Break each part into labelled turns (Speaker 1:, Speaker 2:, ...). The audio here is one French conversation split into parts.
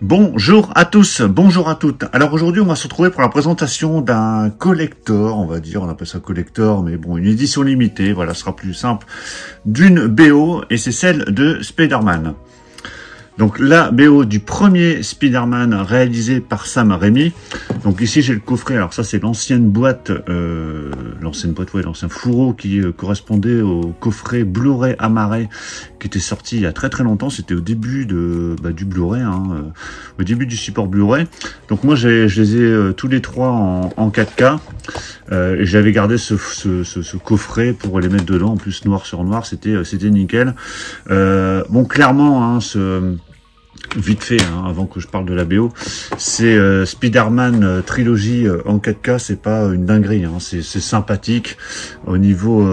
Speaker 1: Bonjour à tous, bonjour à toutes. Alors aujourd'hui, on va se retrouver pour la présentation d'un collector, on va dire, on appelle ça collector, mais bon, une édition limitée, voilà, ce sera plus simple, d'une BO, et c'est celle de Spider-Man. Donc la BO du premier Spider-Man réalisé par Sam Raimi. Donc ici j'ai le coffret, alors ça c'est l'ancienne boîte, l'ancien fourreau qui correspondait au coffret Blu-ray amarré qui était sorti il y a très longtemps. C'était au début du Blu-ray, au début du support Blu-ray. Donc moi je les ai tous les trois en 4K. Et j'avais gardé ce coffret pour les mettre dedans, en plus noir sur noir, c'était nickel. Bon, clairement, vite fait, avant que je parle de la BO, c'est Spider-Man trilogie en 4K, c'est pas une dinguerie, c'est sympathique au niveau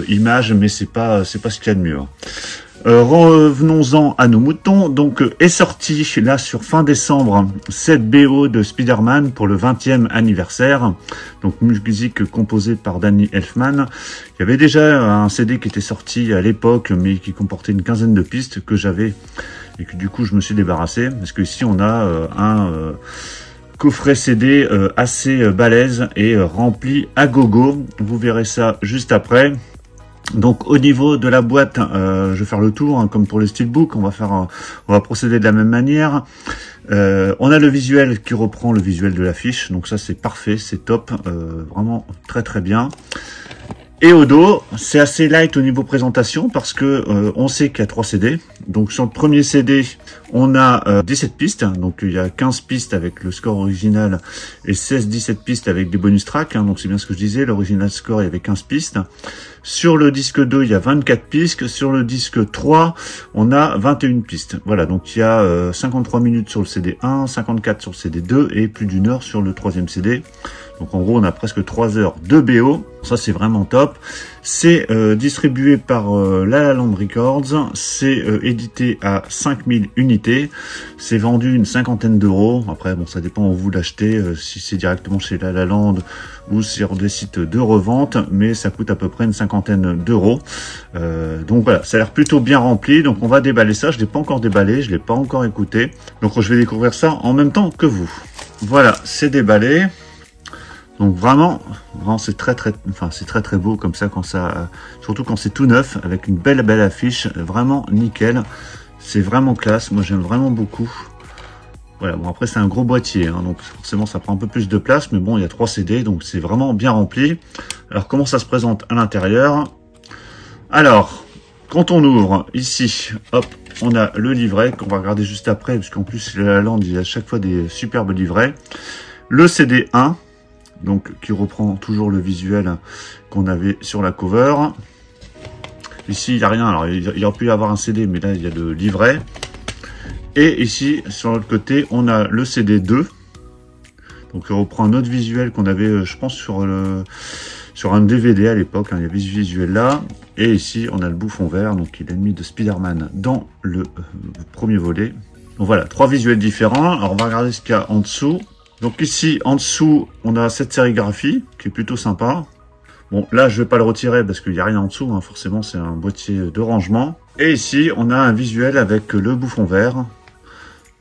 Speaker 1: image, mais c'est pas ce qu'il y a de mieux. Revenons-en à nos moutons. Donc est sorti là sur fin décembre cette BO de Spider-Man pour le 20e anniversaire. Donc musique composée par Danny Elfman. Il y avait déjà un CD qui était sorti à l'époque, mais qui comportait une quinzaine de pistes que j'avais et que du coup je me suis débarrassé, parce que ici on a un coffret CD assez balèze et rempli à gogo. Vous verrez ça juste après. Donc au niveau de la boîte, je vais faire le tour, comme pour le steelbook, on va procéder de la même manière. On a le visuel qui reprend le visuel de l'affiche, donc ça c'est parfait, c'est top, vraiment très bien. Et au dos, c'est assez light au niveau présentation parce que on sait qu'il y a 3 CD. Donc sur le premier CD, on a 17 pistes. Donc il y a 15 pistes avec le score original et 16-17 pistes avec des bonus tracks. Donc c'est bien ce que je disais, l'original score il y avait 15 pistes. Sur le disque 2, il y a 24 pistes. Sur le disque 3, on a 21 pistes. Voilà, donc il y a 53 minutes sur le CD 1, 54 sur le CD 2 et plus d'une heure sur le troisième CD. Donc en gros, on a presque 3 heures de BO. Ça, c'est vraiment top. C'est distribué par La La Land Records. C'est édité à 5000 unités. C'est vendu une cinquantaine d'euros. Après, bon, ça dépend où vous l'achetez. Si c'est directement chez La La Land ou sur des sites de revente. Mais ça coûte à peu près une cinquantaine d'euros. Donc voilà, ça a l'air plutôt bien rempli. Donc on va déballer ça. Je ne l'ai pas encore déballé. Je ne l'ai pas encore écouté. Donc je vais découvrir ça en même temps que vous. Voilà, c'est déballé. Donc vraiment c'est très beau comme ça, surtout quand c'est tout neuf avec une belle affiche, vraiment nickel. C'est vraiment classe, moi j'aime vraiment beaucoup. Voilà, bon après c'est un gros boîtier, donc forcément ça prend un peu plus de place, mais bon il y a 3 CD, donc c'est vraiment bien rempli. Alors comment ça se présente à l'intérieur? Alors quand on ouvre ici, hop, on a le livret qu'on va regarder juste après, parce qu'en plus La La Land il y a à chaque fois des superbes livrets. Le CD 1. Donc qui reprend toujours le visuel qu'on avait sur la cover. Ici il n'y a rien, alors il aurait pu y avoir un CD, mais là il y a le livret. Et ici sur l'autre côté on a le CD 2. Donc il reprend un autre visuel qu'on avait, je pense, sur un DVD à l'époque, il y avait ce visuel là. Et ici on a le bouffon vert, donc qui est l'ennemi de Spider-Man dans le premier volet. Donc voilà, 3 visuels différents. Alors on va regarder ce qu'il y a en dessous. Donc ici, en dessous, on a cette sérigraphie qui est plutôt sympa. Bon, là, je vais pas le retirer parce qu'il n'y a rien en dessous. Forcément, c'est un boîtier de rangement. Et ici, on a un visuel avec le bouffon vert.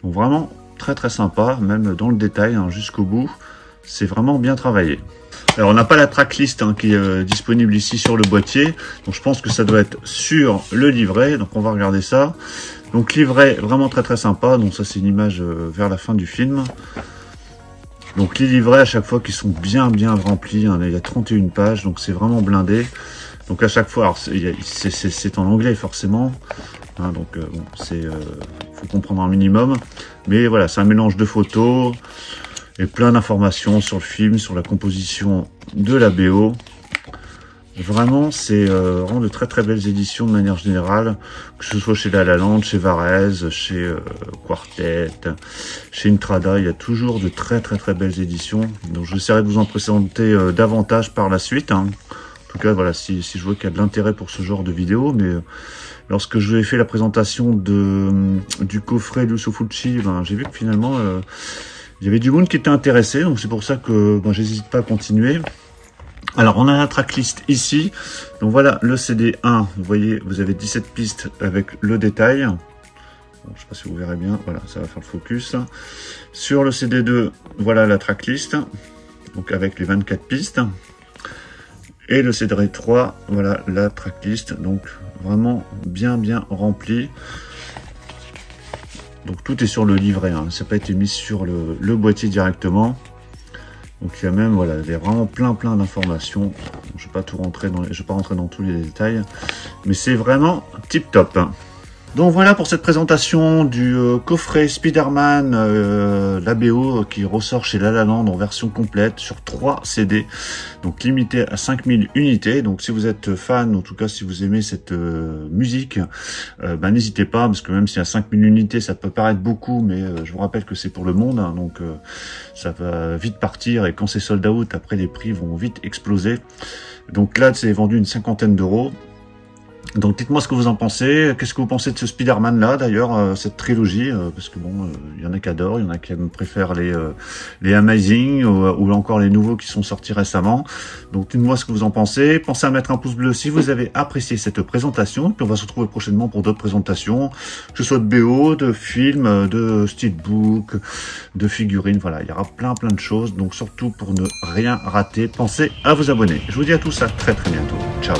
Speaker 1: Donc vraiment très sympa, même dans le détail, jusqu'au bout. C'est vraiment bien travaillé. Alors, on n'a pas la tracklist qui est disponible ici sur le boîtier. Donc, je pense que ça doit être sur le livret. Donc, on va regarder ça. Donc, livret vraiment très sympa. Donc, ça, c'est une image vers la fin du film. Donc les livrets à chaque fois qui sont bien remplis, il y a 31 pages, donc c'est vraiment blindé. Donc à chaque fois, alors c'est en anglais forcément, donc bon, faut comprendre un minimum. Mais voilà, c'est un mélange de photos et plein d'informations sur le film, sur la composition de la BO. Vraiment, c'est vraiment de très belles éditions de manière générale, que ce soit chez La La Land, chez Varese, chez Quartet, chez Intrada, il y a toujours de très belles éditions. Donc j'essaierai de vous en présenter davantage par la suite. En tout cas, voilà, si je vois qu'il y a de l'intérêt pour ce genre de vidéo, mais lorsque je vais fait la présentation du coffret Lucio Fulci, j'ai vu que finalement, il y avait du monde qui était intéressé, donc c'est pour ça que j'hésite pas à continuer. Alors, on a la tracklist ici. Donc voilà, le CD 1, vous voyez, vous avez 17 pistes avec le détail. Bon, je sais pas si vous verrez bien, voilà, ça va faire le focus. Sur le CD2, voilà la tracklist, donc avec les 24 pistes. Et le CD3, voilà la tracklist, donc vraiment bien rempli. Donc tout est sur le livret, hein. Ça n'a pas été mis sur le boîtier directement. Donc il y a même, voilà, il y a vraiment plein d'informations. Je vais pas tout rentrer dans, je vais pas rentrer dans tous les détails, mais c'est vraiment tip top. Donc voilà pour cette présentation du coffret Spider-Man, la BO qui ressort chez La La Land en version complète sur 3 CD, donc limité à 5000 unités. Donc si vous êtes fan, en tout cas si vous aimez cette musique, n'hésitez pas, parce que même s'il y a 5000 unités, ça peut paraître beaucoup, mais je vous rappelle que c'est pour le monde, hein, donc ça va vite partir, et quand c'est sold out, après les prix vont vite exploser. Donc là, c'est vendu une 50aine d'euros. Donc dites-moi ce que vous en pensez, qu'est-ce que vous pensez de ce Spider-Man là d'ailleurs, cette trilogie, parce que bon, il y en a qui adorent, il y en a qui préfèrent les Amazing, ou encore les nouveaux qui sont sortis récemment. Donc dites-moi ce que vous en pensez, pensez à mettre un pouce bleu si vous avez apprécié cette présentation, puis on va se retrouver prochainement pour d'autres présentations, que ce soit de BO, de films, de steelbook, de figurines, voilà, il y aura plein de choses, donc surtout pour ne rien rater, pensez à vous abonner. Je vous dis à tous à très bientôt, ciao.